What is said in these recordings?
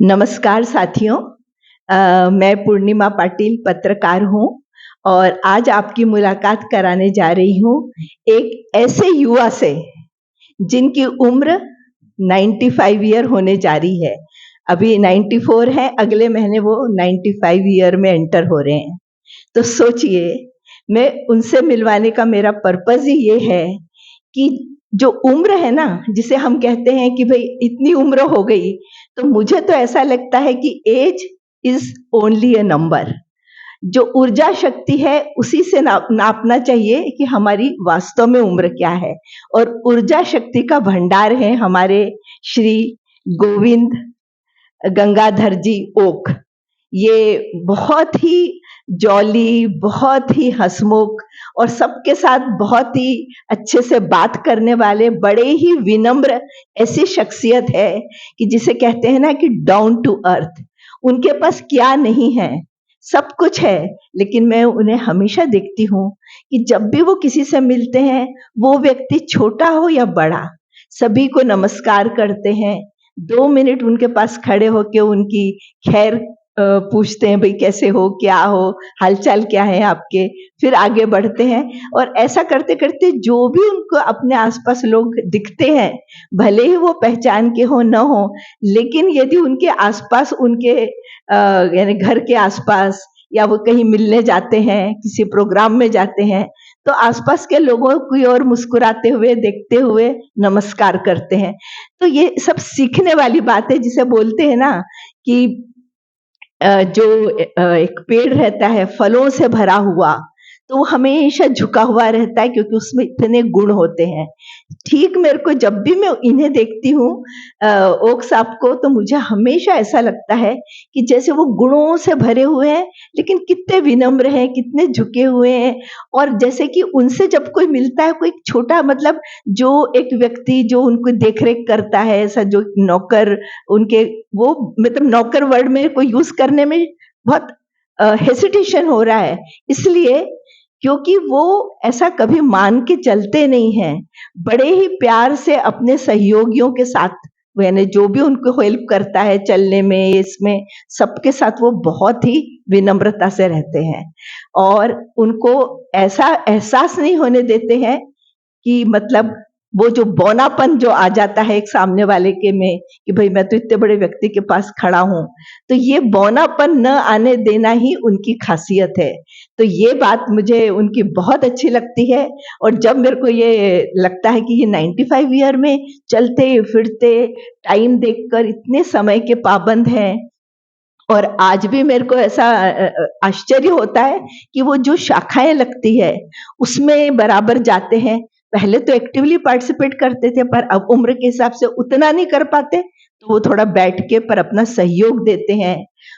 नमस्कार साथियों। मैं पूर्णिमा पाटिल पत्रकार हूँ और आज आपकी मुलाकात कराने जा रही हूँ एक ऐसे युवा से जिनकी उम्र 95 ईयर होने जा रही है। अभी 94 है, अगले महीने वो 95 ईयर में एंटर हो रहे हैं। तो सोचिए, मैं उनसे मिलवाने का मेरा पर्पज़ ही ये है कि जो उम्र है ना, जिसे हम कहते हैं कि भई इतनी उम्र हो गई, तो मुझे तो ऐसा लगता है कि age is only a number. जो ऊर्जा शक्ति है उसी से नापना चाहिए कि हमारी वास्तव में उम्र क्या है। और ऊर्जा शक्ति का भंडार है हमारे श्री गोविंद गंगाधर जी ओक। ये बहुत ही जॉली, बहुत ही हँसमुख और सबके साथ बहुत ही अच्छे से बात करने वाले, बड़े ही विनम्र ऐसी शख्सियत है कि जिसे कहते हैं ना कि डाउन टू अर्थ। उनके पास क्या नहीं है, सब कुछ है, लेकिन मैं उन्हें हमेशा देखती हूँ कि जब भी वो किसी से मिलते हैं, वो व्यक्ति छोटा हो या बड़ा, सभी को नमस्कार करते हैं। 2 मिनट उनके पास खड़े होके उनकी खैर पूछते हैं, भई कैसे हो, क्या हो, हालचाल क्या है आपके? फिर आगे बढ़ते हैं और ऐसा करते-करते जो भी उनको अपने आस-पास लोग दिखते हैं, भले ही वो पहचान के हों, न हों, लेकिन यदि उनके आस-पास उनके यानी घर के आस-पास या वो कहीं मिलने जाते हैं, किसी प्रोग्राम में जाते हैं, तो आस-पास के लोगों की ओर मुस्कुराते हुए, देखते हुए नमस्कार करते हैं। तो ये सब सीखने वाली बात है, जिसे बोलते हैं ना कि जो एक पेड़ रहता है फलों से भरा हुआ, तो वो हमेशा झुका हुआ रहता है क्योंकि उसमें इतने गुण होते हैं। ठीक मेरे को जब भी मैं इन्हें देखती हूँ ओक साहब को, तो मुझे हमेशा ऐसा लगता है कि जैसे वो गुणों से भरे हुए हैं, लेकिन कितने विनम्र हैं, कितने झुके हुए हैं। और जैसे कि उनसे जब कोई मिलता है, कोई छोटा मतलब जो एक व्यक्ति जो उनको देख-रेख करता है, ऐसा जो नौकर उनके, वो मतलब नौकर वर्ड में को यूज़ करने में बहुत हेसिटेशन हो रहा है। इसलिए क्योंकि वो ऐसा कभी मान के चलते नहीं हैं। बड़े ही प्यार से अपने सहयोगियों के साथ, यानी जो भी उनको हेल्प करता है चलने में, इसमें, सबके साथ वो बहुत ही विनम्रता से रहते हैं और उनको ऐसा एहसास नहीं होने देते हैं कि मतलब वो जो बौनापन जो आ जाता है एक सामने वाले के में कि भाई मैं तो इतने बड़े व्यक्ति के पास खड़ा हूँ, तो ये बौनापन न आने देना ही उनकी खासियत है। तो ये बात मुझे उनकी बहुत अच्छी लगती है और जब मेरे को ये लगता है कि ये 95 ईयर में चलते-फिरते, टाइम देखकर इतने समय के पाबंद हैं और आज भी मेरे को ऐसा आश्चर्य होता है कि वो जो शाखाएँ लगती है, उसमें बराबर जाते हैं। पहले तो एक्टिवली पार्टिसिपेट करते थे, पर अब उम्र के हिसाब से उतना नहीं कर पाते, तो वो थोड़ा बैठ के पर अपना सहयोग देते हैं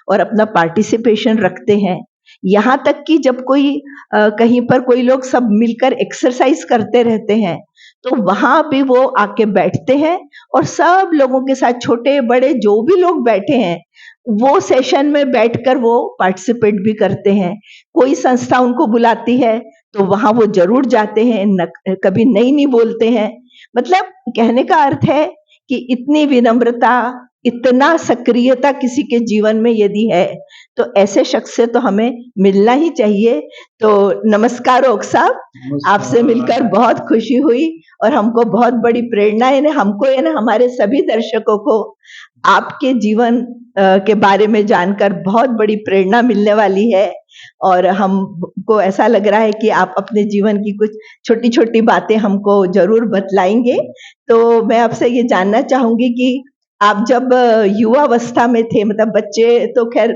और अपना पार्टिसिपेशन रखते हैं। यहाँ तक कि जब कोई कहीं पर कोई लोग सब मिलकर एक्सरसाइज़ करते रहते हैं, तो वहाँ भी वो आके बैठते हैं और सब लोगों के साथ, छोटे-बड़े जो भी लोग बैठे हैं, वो सेशन में बैठकर वो पार्टिसिपेट भी करते हैं। कोई संस्था उनको बुलाती है, तो वहाँ वो ज़रूर जाते हैं, कभी नहीं बोलते हैं। मतलब कहने का अर्थ है कि इतनी विनम्रता, इतना सक्रियता किसी के जीवन में यदि है, तो ऐसे शख्स से तो हमें मिलना ही चाहिए। तो नमस्कार ओक साहब, आपसे मिलकर बहुत खुशी हुई और हमको बहुत बड़ी प्रेरणा है, हमको है ना, हमारे सभी दर्शकों को आपके जीवन के बारे में जानकर बहुत बड़ी प्रेरणा मिलने वाली है और हमको ऐसा लग रहा है कि आप अपने जीवन की कुछ छोटी-छोटी बातें हमको ज़रूर बतलाएँगे। तो मैं आपसे ये जानना चाहूँगी कि आप जब युवावस्था में थे, मतलब बच्चे तो ख़ैर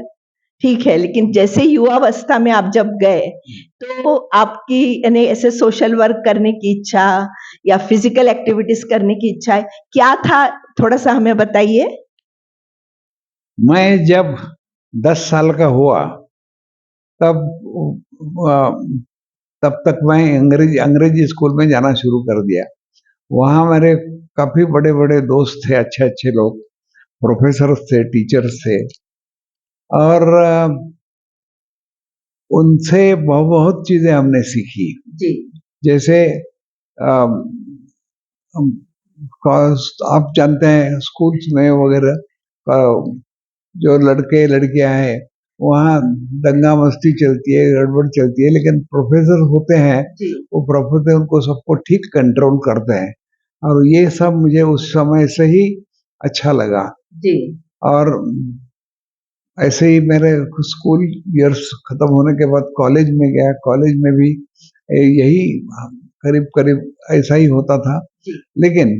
ठीक है, लेकिन जैसे युवावस्था में आप जब गए, तो आपकी यानी ऐसे सोशल वर्क करने की इच्छा या फिज़िकल एक्टिविटीज़ करने की इच्छा क्या था? थोड़ा-सा हमें बताइए? मैं जब 10 साल का हुआ तब अ, तब तक मैं अंग्रेजी स्कूल में जाना शुरू कर दिया। वहाँ मेरे काफ़ी बड़े-बड़े दोस्त थे, अच्छे-अच्छे लोग, प्रोफ़ेसर्स थे, टीचर्स थे और उनसे बहुत चीज़ें हमने सीखी। जी। जैसे अम, अम, आप जानते हैं स्कूल्स में वगैरह जो लड़के लड़कियां हैं वहाँ दंगा मस्ती चलती है, गड़बड़ चलती है, लेकिन प्रोफेसर होते हैं जी वो प्रोफेसर उनको सबको ठीक कंट्रोल करते हैं। और ये सब मुझे उस समय से ही अच्छा लगा। जी और ऐसे ही मेरे स्कूल ईयर्स खत्म होने के बाद कॉलेज में गया। कॉलेज में भी यही करीब करीब ऐसा ही होता था। जी लेकिन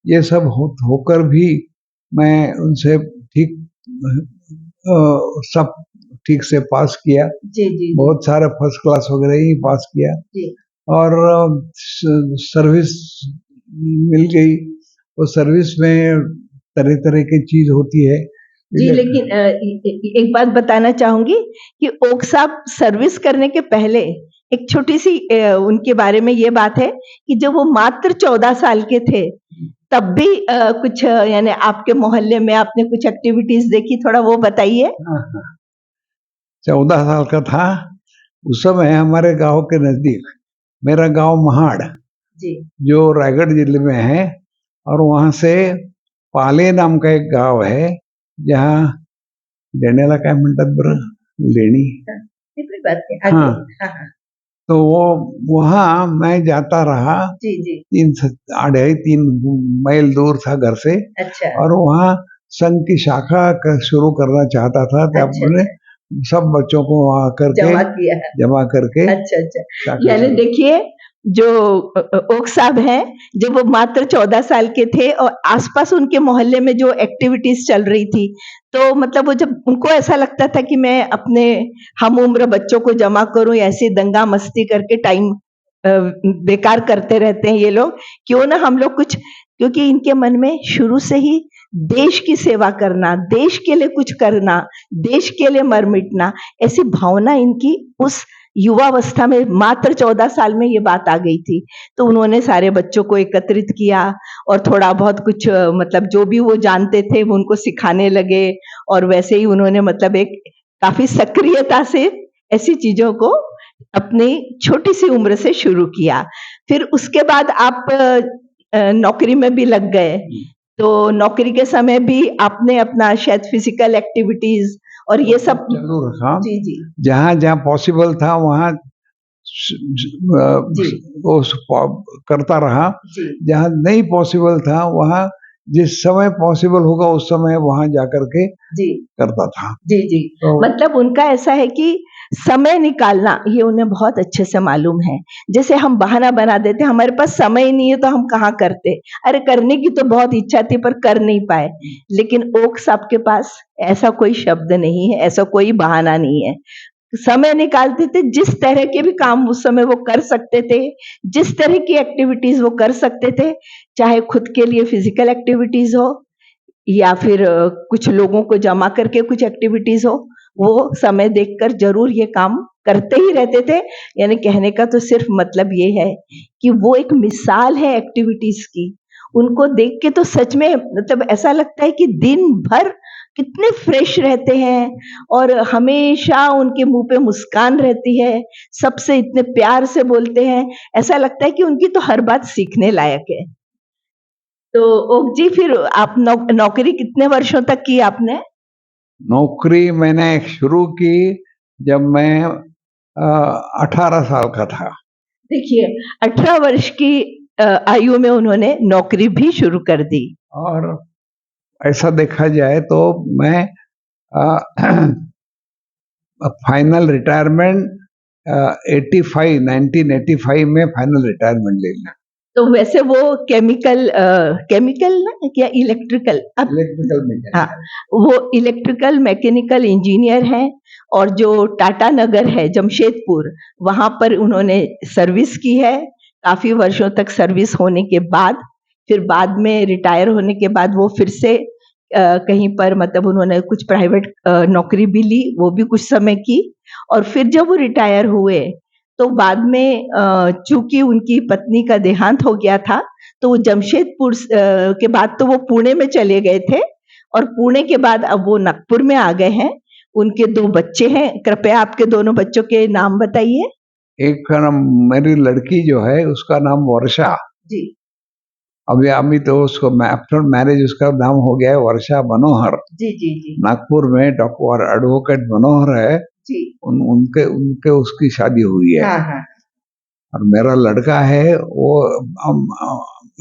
ये सब होकर भी मैं उनसे ठीक सब ठीक से पास किया। जी जी बहुत सारे फर्स्ट क्लास वगैरह ही पास किया। जी और सर्विस मिल गई। वो सर्विस में तरह तरह की चीज होती है। जी लेकिन एक बात बताना चाहूंगी कि ओक साहब सर्विस करने के पहले एक छोटी सी उनके बारे में ये बात है कि जब वो मात्र 14 साल के थे तब भी कुछ यानी आपके मोहल्ले में आपने कुछ एक्टिविटीज देखी, थोड़ा वो बताइए। 14 साल का था उस समय हमारे गांव के नजदीक, मेरा गांव महाड़ जी जो रायगढ़ जिले में है, और वहां से पाले नाम का एक गांव है जहाँ लेण्याला काय म्हणतात बरं, लेणी। कोई बात नहीं, हाँ। आगे हाँ हाँ तो वो वहाँ मैं जाता रहा। जी जी 3 मील दूर था घर से। अच्छा और वहाँ संघ की शाखा शुरू करना चाहता था। तब अच्छा मैंने अच्छा सब बच्चों को वहाँ करके जमा किया है। जमा करके अच्छा अच्छा शाखा यानी शुरू। देखिए जो ओक साहब हैं जब वो मात्र 14 साल के थे और आसपास उनके मोहल्ले में जो एक्टिविटीज चल रही थी तो मतलब वो जब उनको ऐसा लगता था कि मैं अपने हम उम्र बच्चों को जमा करूं, ऐसे दंगा मस्ती करके टाइम बेकार करते रहते हैं ये लोग, क्यों ना हम लोग कुछ, क्योंकि इनके मन में शुरू से ही देश की सेवा करना, देश के लिए कुछ करना, देश के लिए मर मिटना, ऐसी भावना इनकी उस युवावस्था में मात्र 14 साल में ये बात आ गई थी। तो उन्होंने सारे बच्चों को एकत्रित किया और थोड़ा बहुत कुछ मतलब जो भी वो जानते थे वो उनको सिखाने लगे और वैसे ही उन्होंने मतलब एक काफी सक्रियता से ऐसी चीजों को अपनी छोटी सी उम्र से शुरू किया। फिर उसके बाद आप नौकरी में भी लग गए। तो नौकरी के समय भी आपने अपना शायद फिजिकल एक्टिविटीज और ये सब चालू रखा। जी जी जहाँ जहाँ पॉसिबल था वहाँ जी वो करता रहा। जी जहाँ नहीं पॉसिबल था वहाँ जिस समय पॉसिबल होगा उस समय वहाँ जाकर के जी करता था। जी जी तो मतलब उनका ऐसा है कि समय निकालना ये उन्हें बहुत अच्छे से मालूम है। जैसे हम बहाना बना देते हमारे पास समय ही नहीं है तो हम कहाँ करते, अरे करने की तो बहुत इच्छा थी पर कर नहीं पाए। लेकिन ओक साहब के पास ऐसा कोई शब्द नहीं है, ऐसा कोई बहाना नहीं है। समय निकालते थे, जिस तरह के भी काम उस समय वो कर सकते थे, जिस तरह की एक्टिविटीज वो कर सकते थे, चाहे खुद के लिए फिजिकल एक्टिविटीज हो या फिर कुछ लोगों को जमा करके कुछ एक्टिविटीज हो, वो समय देखकर जरूर ये काम करते ही रहते थे। यानी कहने का तो सिर्फ मतलब ये है कि वो एक मिसाल है एक्टिविटीज की। उनको देख के तो सच में मतलब ऐसा लगता है कि दिन भर कितने फ्रेश रहते हैं और हमेशा उनके मुंह पे मुस्कान रहती है, सबसे इतने प्यार से बोलते हैं, ऐसा लगता है कि उनकी तो हर बात सीखने लायक है। तो ओक जी फिर आप नौकरी कितने वर्षों तक की आपने? नौकरी मैंने शुरू की जब मैं 18 साल का था। देखिए 18 वर्ष की आयु में उन्होंने नौकरी भी शुरू कर दी। और ऐसा देखा जाए तो मैं फाइनल रिटायरमेंट 1985 में फाइनल रिटायरमेंट ले लिया। तो वैसे वो केमिकल ना क्या इलेक्ट्रिकल, अब इलेक्ट्रिकल में हाँ वो इलेक्ट्रिकल मैकेनिकल इंजीनियर हैं और जो टाटा नगर है जमशेदपुर वहां पर उन्होंने सर्विस की है। काफी वर्षों तक सर्विस होने के बाद फिर बाद में रिटायर होने के बाद वो फिर से कहीं पर मतलब उन्होंने कुछ प्राइवेट नौकरी भी ली, वो भी कुछ समय की और फिर जब वो रिटायर हुए तो बाद में चूंकि उनकी पत्नी का देहांत हो गया था तो वो जमशेदपुर के बाद तो वो पुणे में चले गए थे और पुणे के बाद अब वो नागपुर में आ गए हैं। उनके 2 बच्चे हैं, कृपया आपके दोनों बच्चों के नाम बताइए। एक का नाम, मेरी लड़की जो है उसका नाम वर्षा जी अभी अभी तो उसको आफ्टर मैरिज उसका नाम हो गया है वर्षा मनोहर। जी जी जी नागपुर में डॉक्टर एडवोकेट मनोहर है, जी। उनके उनके उसकी शादी हुई है। हाँ हाँ। और मेरा लड़का है वो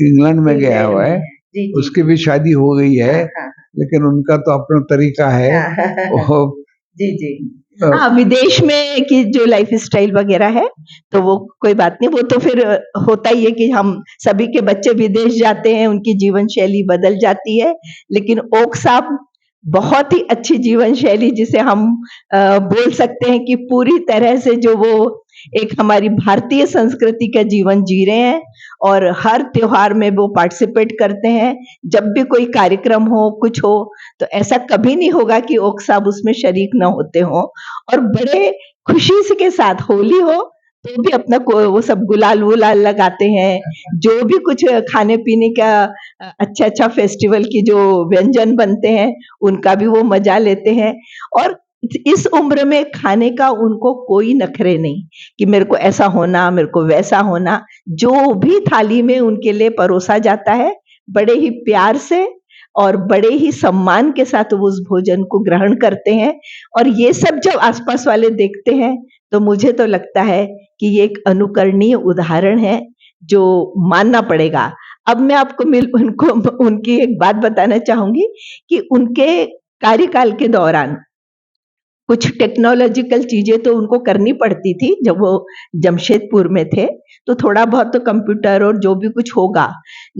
इंग्लैंड में गया इंग्लैंड हुआ में है, है। जी जी उसकी जी। भी शादी हो गई है, हाँ हाँ लेकिन उनका तो अपना तरीका है। हाँ हाँ हाँ, हाँ। वो जी जी। अ, हाँ, विदेश में की जो लाइफ स्टाइल वगैरह है तो वो कोई बात नहीं, वो तो फिर होता ही है कि हम सभी के बच्चे विदेश जाते हैं, उनकी जीवन शैली बदल जाती है। लेकिन ओक साहब बहुत ही अच्छी जीवन शैली जिसे हम बोल सकते हैं कि पूरी तरह से जो वो एक हमारी भारतीय संस्कृति का जीवन जी रहे हैं और हर त्योहार में वो पार्टिसिपेट करते हैं। जब भी कोई कार्यक्रम हो, कुछ हो, तो ऐसा कभी नहीं होगा कि ओक साहब उसमें शरीक न होते हों और बड़े खुशी से के साथ होली हो तो भी अपना वो सब गुलाल वुलाल लगाते हैं। जो भी कुछ खाने पीने का अच्छा अच्छा फेस्टिवल की जो व्यंजन बनते हैं उनका भी वो मजा लेते हैं। और इस उम्र में खाने का उनको कोई नखरे नहीं कि मेरे को ऐसा होना, मेरे को वैसा होना। जो भी थाली में उनके लिए परोसा जाता है बड़े ही प्यार से और बड़े ही सम्मान के साथ वो उस भोजन को ग्रहण करते हैं। और ये सब जब आसपास वाले देखते हैं तो मुझे तो लगता है कि ये एक अनुकरणीय उदाहरण है जो मानना पड़ेगा। अब मैं आपको उनको उनकी एक बात बताना चाहूंगी कि उनके कार्यकाल के दौरान कुछ टेक्नोलॉजिकल चीजें तो उनको करनी पड़ती थी जब वो जमशेदपुर में थे, तो थोड़ा बहुत तो कंप्यूटर और जो भी कुछ होगा।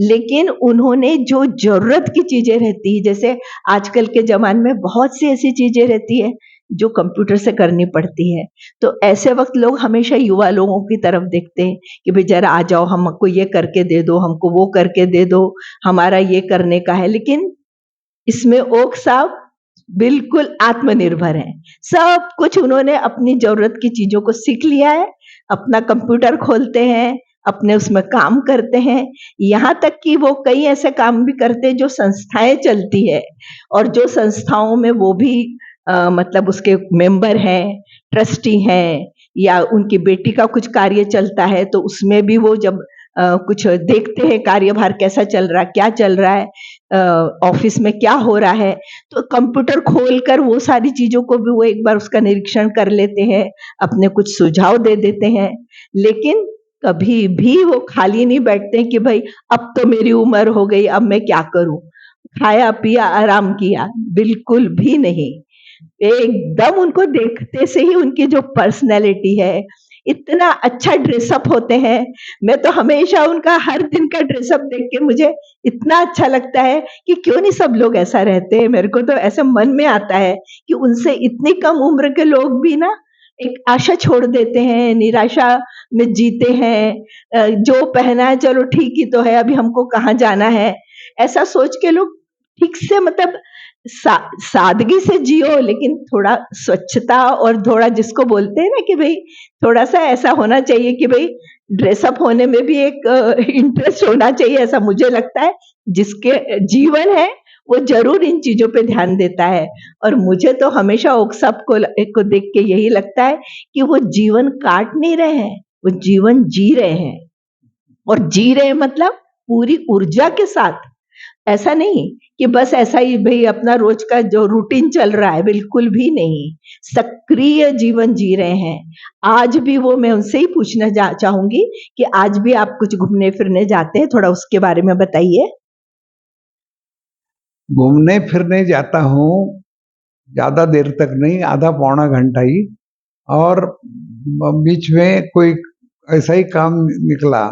लेकिन उन्होंने जो ज़रूरत की चीजें रहती है, जैसे आजकल के ज़माने में बहुत सी ऐसी चीजें रहती है जो कंप्यूटर से करनी पड़ती है। तो ऐसे वक़्त लोग हमेशा युवा लोगों की तरफ देखते हैं कि भई ज़रा आ जाओ, हमको ये करके दे दो, हमको वो करके दे दो, हमारा ये करने का है। लेकिन इसमें ओक साहब बिल्कुल आत्मनिर्भर हैं। सब कुछ उन्होंने अपनी ज़रूरत की चीज़ों को सीख लिया है, अपना कंप्यूटर खोलते हैं, अपने उसमें काम करते हैं। यहाँ तक कि वो कई ऐसे काम भी करते हैं जो संस्थाएँ चलती है और जो संस्थाओं में वो भी मतलब उसके मेंबर हैं, ट्रस्टी हैं या उनकी बेटी का कुछ कार्य चलता है तो उसमें भी वो जब कुछ देखते हैं कार्यभार कैसा चल रहा है, क्या चल रहा है, ऑफिस में क्या हो रहा है, तो कंप्यूटर खोलकर वो सारी चीज़ों को भी वो एक बार उसका निरीक्षण कर लेते हैं, अपने कुछ सुझाव दे देते हैं। लेकिन कभी भी वो खाली नहीं बैठते हैं कि भई अब तो मेरी उम्र हो गई, अब मैं क्या करूँ? खाया, पिया, आराम किया, बिल्कुल भी नहीं। एकदम उनको देखते से ही उनकी जो पर्सनैलिटी है, इतना अच्छा ड्रेसअप होते हैं। मैं तो हमेशा उनका हर दिन का ड्रेसअप देख के मुझे इतना अच्छा लगता है कि क्यों नहीं सब लोग ऐसा रहते हैं। मेरे को तो ऐसे मन में आता है कि उनसे इतनी कम उम्र के लोग भी ना एक आशा छोड़ देते हैं, निराशा में जीते हैं। जो पहना है चलो ठीक ही तो है, अभी हमको कहाँ जाना है? ऐसा सोच के लोग ठीक से मतलब सादगी से जियो, लेकिन थोड़ा स्वच्छता और थोड़ा जिसको बोलते हैं ना कि भई थोड़ा-सा ऐसा होना चाहिए कि भई ड्रेसअप होने में भी एक इंटरेस्ट होना चाहिए, ऐसा मुझे लगता है। जिसके जीवन है, वो ज़रूर इन चीज़ों पे ध्यान देता है और मुझे तो हमेशा ओक्सप को देख के यही लगता है कि वो जीवन काट नहीं रहे हैं, वो जीवन जी रहे हैं और जी रहे हैं मतलब पूरी ऊर्जा के साथ। ऐसा नहीं कि बस ऐसा ही भई अपना रोज का जो रूटीन चल रहा है, बिल्कुल भी नहीं। सक्रिय जीवन जी रहे हैं। आज भी वो मैं उनसे ही पूछना चाहूँगी कि आज भी आप कुछ घूमने-फिरने जाते हैं? थोड़ा उसके बारे में बताइए। घूमने फिरने जाता हूँ, ज़्यादा देर तक नहीं, आधा पौना घंटा ही। और बीच में कोई ऐसा ही काम निकला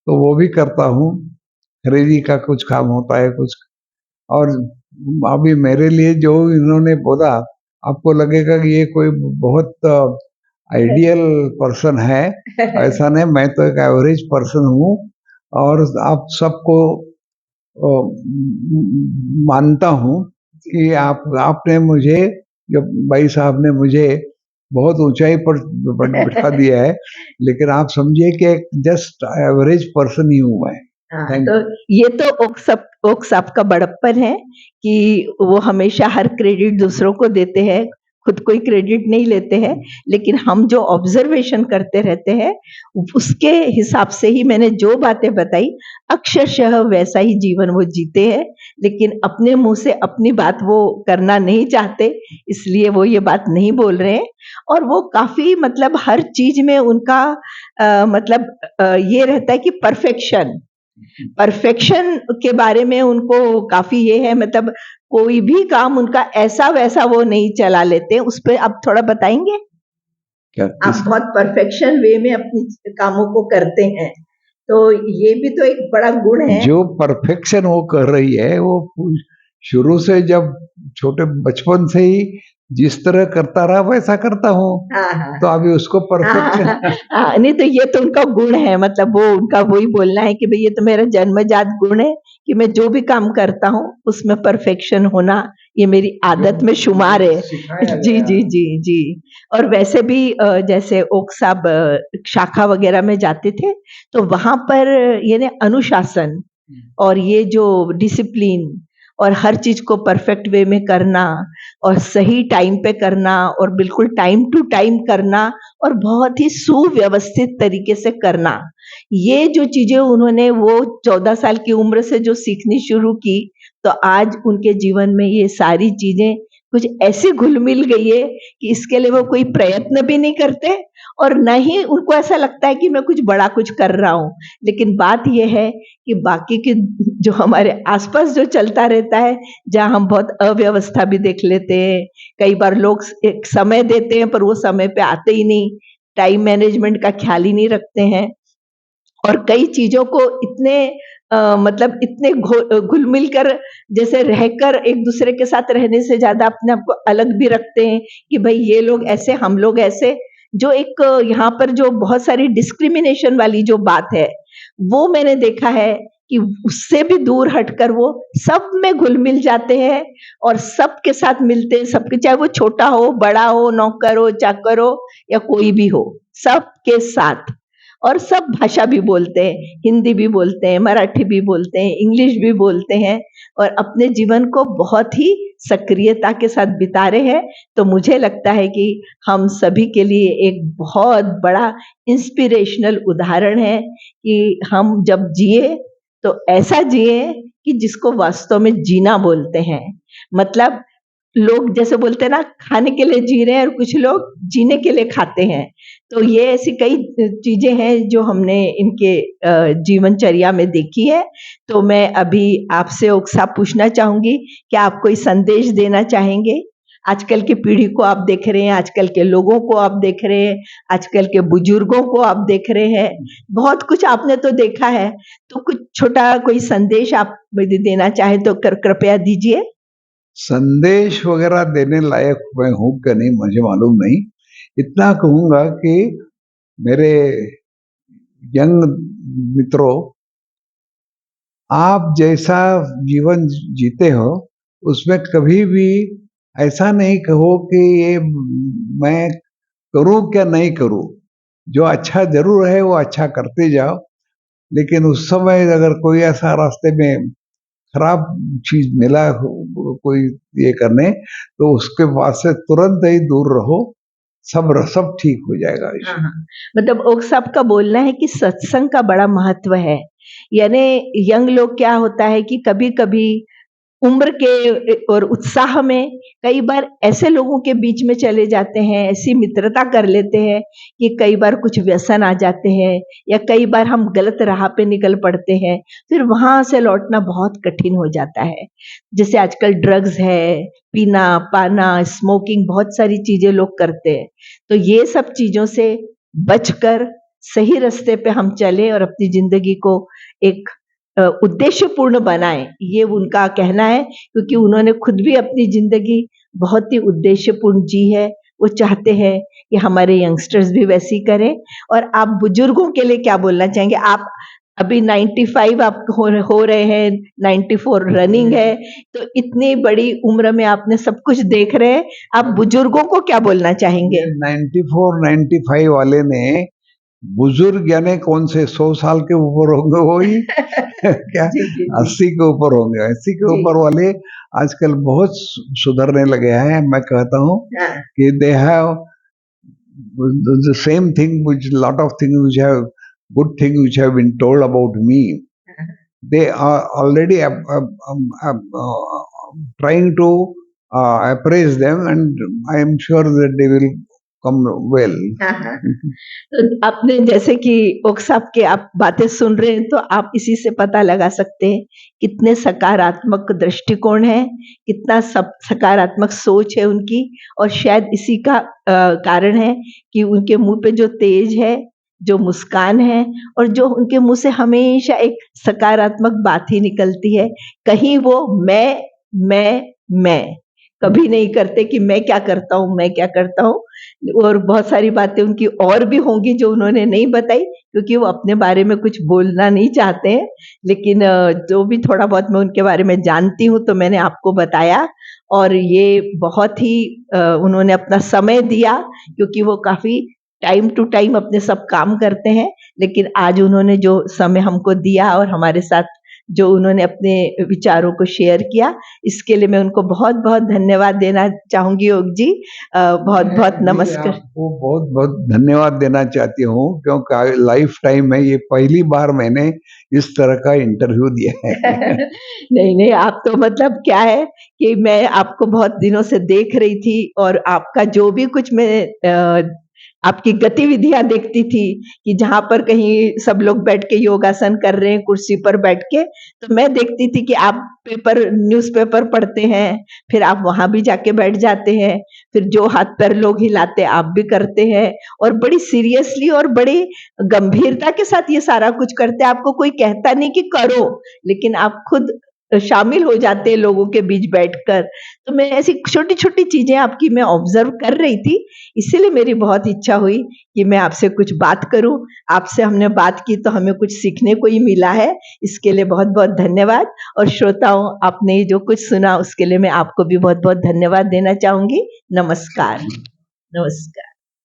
तो वो भी करता हूँ। खरीदी का कुछ काम होता है कुछ। और अभी मेरे लिए जो इन्होंने बोला, आपको लगेगा कि ये कोई बहुत आइडियल पर्सन है, ऐसा नहीं। मैं तो एक एवरेज पर्सन हूँ और आप सबको मानता हूँ कि आपने मुझे, जब भाई साहब ने मुझे बहुत ऊंचाई पर बिठा दिया है, लेकिन आप समझिए कि एक जस्ट एवरेज पर्सन ही हूँ मैं। हाँ, थैंक तो ये तो ओक साहब का बड़प्पन है कि वो हमेशा हर क्रेडिट दूसरों को देते हैं, खुद कोई क्रेडिट नहीं लेते हैं, लेकिन हम जो ऑब्जर्वेशन करते रहते हैं उसके हिसाब से ही मैंने जो बातें बताई अक्षरशः वैसा ही जीवन वो जीते हैं, लेकिन अपने मुंह से अपनी बात वो करना नहीं चाहते, इसलिए वो ये बात नहीं बोल रहे हैं। और वो काफी मतलब हर चीज में उनका मतलब ये रहता है कि परफेक्शन परफेक्शन के बारे में उनको काफी ये है, मतलब कोई भी काम उनका ऐसा वैसा वो नहीं चला लेते। उस पे आप थोड़ा बताएंगे? क्या आप किस बहुत परफेक्शन वे में अपनी कामों को करते हैं, तो ये भी तो एक बड़ा गुण है। जो परफेक्शन वो कर रही है वो शुरू से जब छोटे बचपन से ही जिस तरह करता रहा वैसा करता हूँ, हाँ हाँ तो अभी उसको हाँ परफेक्शन हाँ हाँ, नहीं तो ये तो उनका गुण है, मतलब वो उनका वही बोलना है कि भाई ये तो मेरा जन्मजात गुण है कि मैं जो भी काम करता हूँ उसमें परफेक्शन होना ये मेरी आदत में शुमार है। सिखाया जी गया। जी जी जी। और वैसे भी जैसे ओक साहब शाखा वगैरह में जाते थे तो वहां पर ये ने अनुशासन और ये जो डिसिप्लिन और हर चीज को परफेक्ट वे में करना और सही टाइम पे करना और बिल्कुल टाइम टू टाइम करना और बहुत ही सुव्यवस्थित तरीके से करना, ये जो चीजें उन्होंने वो 14 साल की उम्र से जो सीखनी शुरू की, तो आज उनके जीवन में ये सारी चीजें कुछ ऐसी घुल मिल गई है कि इसके लिए वो कोई प्रयत्न भी नहीं करते और न ही उनको ऐसा लगता है कि मैं कुछ बड़ा कुछ कर रहा हूँ। लेकिन बात यह है कि बाकी के जो हमारे आसपास जो चलता रहता है, जहाँ हम बहुत अव्यवस्था भी देख लेते हैं, कई बार लोग एक समय देते हैं पर वो समय पे आते ही नहीं, टाइम मैनेजमेंट का ख्याल ही नहीं रखते हैं और कई चीजों को इतने मतलब इतने घुल मिल कर जैसे रहकर एक दूसरे के साथ रहने से ज्यादा अपने आप को अलग भी रखते हैं कि भाई ये लोग ऐसे हम लोग ऐसे, जो एक यहाँ पर जो बहुत सारी डिस्क्रिमिनेशन वाली जो बात है वो मैंने देखा है कि उससे भी दूर हटकर वो सब में घुल मिल जाते हैं और सबके साथ मिलते हैं, सबके चाहे वो छोटा हो बड़ा हो नौकर हो चाकर हो या कोई भी हो, सबके साथ। और सब भाषा भी बोलते हैं, हिंदी भी बोलते हैं, मराठी भी बोलते हैं, इंग्लिश भी बोलते हैं और अपने जीवन को बहुत ही सक्रियता के साथ बिता रहे हैं। तो मुझे लगता है कि हम सभी के लिए एक बहुत बड़ा इंस्पिरेशनल उदाहरण है कि हम जब जिए तो ऐसा जिए कि जिसको वास्तव में जीना बोलते हैं। मतलब लोग जैसे बोलते हैं ना खाने के लिए जी रहे हैं और कुछ लोग जीने के लिए खाते हैं, तो ये ऐसी कई चीजें हैं जो हमने इनके जीवनचर्या में देखी है। तो मैं अभी आपसे ओक साहब पूछना चाहूंगी कि आप कोई संदेश देना चाहेंगे? आजकल की पीढ़ी को आप देख रहे हैं, आजकल के लोगों को आप देख रहे हैं, आजकल के बुजुर्गों को आप देख रहे हैं, बहुत कुछ आपने तो देखा है, तो कुछ छोटा कोई संदेश आप यदि देना चाहे तो कृपया दीजिए। संदेश वगैरह देने लायक मैं हूँ कि नहीं मुझे मालूम नहीं, इतना कहूंगा कि मेरे यंग मित्रों, आप जैसा जीवन जीते हो उसमें कभी भी ऐसा नहीं कहो कि ये मैं करूं क्या नहीं करूं, जो अच्छा जरूर है वो अच्छा करते जाओ, लेकिन उस समय अगर कोई ऐसा रास्ते में खराब चीज मिला कोई ये करने, तो उसके बाद से तुरंत ही दूर रहो, सब ठीक हो जाएगा। हाँ, हाँ। मतलब ओक साहब का बोलना है कि सत्संग का बड़ा महत्व है। यानी यंग लोग क्या होता है कि कभी-कभी उम्र के और उत्साह में कई बार ऐसे लोगों के बीच में चले जाते हैं, ऐसी मित्रता कर लेते हैं कि कई बार कुछ व्यसन आ जाते हैं या कई बार हम गलत राह पे निकल पड़ते हैं, फिर वहाँ से लौटना बहुत कठिन हो जाता है। जैसे आजकल ड्रग्स है, पीना-पाना, स्मोकिंग बहुत सारी चीज़ें लोग करते हैं। तो ये सब चीज़ों से बचकर सही रास्ते पे हम चलें और अपनी ज़िंदगी को एक उद्देश्यपूर्ण बनाएँ, ये उनका कहना है क्योंकि उन्होंने खुद भी अपनी ज़िंदगी बहुत ही उद्देश्यपूर्ण जी है। वो चाहते हैं कि हमारे यंगस्टर्स भी वैसी करें। और आप बुजुर्गों के लिए क्या बोलना चाहेंगे? आप अभी 95 आप हो रहे हैं, 94 रनिंग है, तो इतनी बड़ी उम्र में आपने सब कुछ देख रहे हैं, आप बुजुर्गों को क्या बोलना चाहेंगे? 94 95 वाले ने बुजुर्ग यानी कौन से 100 साल के ऊपर होंगे वो ही क्या जी जी जी 80 के ऊपर होंगे, 80 के जी ऊपर वाले आजकल बहुत सुधरने लगे हैं। मैं कहता हूँ हाँ कि they have the same thing which lot of things which have good things which have been told about me. They are already trying to appraise them, and I am sure that they will come well. हाँ हाँ तो आपने जैसे कि okay साहब की आप बातें सुन रहे हैं तो आप इसी से पता लगा सकते हैं कितने सकारात्मक दृष्टिकोण है, कितना सब सकारात्मक सोच है उनकी और शायद इसी का कारण है कि उनके मुंह पे जो तेज है, जो मुस्कान है और जो उनके मुंह से हमेशा एक सकारात्मक बात ही निकलती है। कहीं वो मैं कभी नहीं करते कि मैं क्या करता हूँ, मैं क्या करता हूँ और बहुत सारी बातें उनकी और भी होंगी जो उन्होंने नहीं बताई क्योंकि वो अपने बारे में कुछ बोलना नहीं चाहते हैं। लेकिन जो भी थोड़ा बहुत मैं उनके बारे में जानती हूँ तो मैंने आपको बताया और ये बहुत ही उन्होंने अपना समय दिया क्योंकि वो काफ़ी टाइम टू टाइम अपने सब काम करते हैं। लेकिन आज उन्होंने जो समय हमको दिया और हमारे साथ जो उन्होंने अपने विचारों को शेयर किया, इसके लिए मैं उनको बहुत-बहुत धन्यवाद देना चाहूँगी ओक जी। बहुत-बहुत मैं भी नमस्कार। आपको बहुत-बहुत धन्यवाद देना चाहती हूँ क्योंकि लाइफ टाइम में ये पहली बार मैंने इस तरह का इंटरव्यू दिया है। नहीं, नहीं, आप तो मतलब क्या है कि मैं आपको बहुत दिनों से देख रही थी और आपका जो भी कुछ मैं आपकी गतिविधियाँ देखती थी कि जहाँ पर कहीं सब लोग बैठ के योगासन कर रहे हैं कुर्सी पर बैठ के, तो मैं देखती थी कि आप न्यूज़पेपर पढ़ते हैं, फिर आप वहाँ भी जाके बैठ जाते हैं, फिर जो हाथ-पैर लोग हिलाते आप भी करते हैं और बड़ी सीरियसली और बड़ी गंभीरता के साथ ये सारा कुछ करते हैं। आपको कोई कहता नहीं कि करो, लेकिन आप खुद शामिल हो जाते हैं लोगों के बीच बैठकर। तो मैं ऐसी छोटी-छोटी चीज़ें आपकी मैं ऑब्ज़र्व कर रही थी, इसीलिए मेरी बहुत इच्छा हुई कि मैं आपसे कुछ बात करूँ। आपसे हमने बात की तो हमें कुछ सीखने को ही मिला है, इसके लिए बहुत-बहुत धन्यवाद और श्रोताओं आपने ये जो कुछ सुना उसके लिए मैं आपको भी बहुत-बहुत धन्यवाद देना चाहूँगी। नमस्कार। नमस्कार।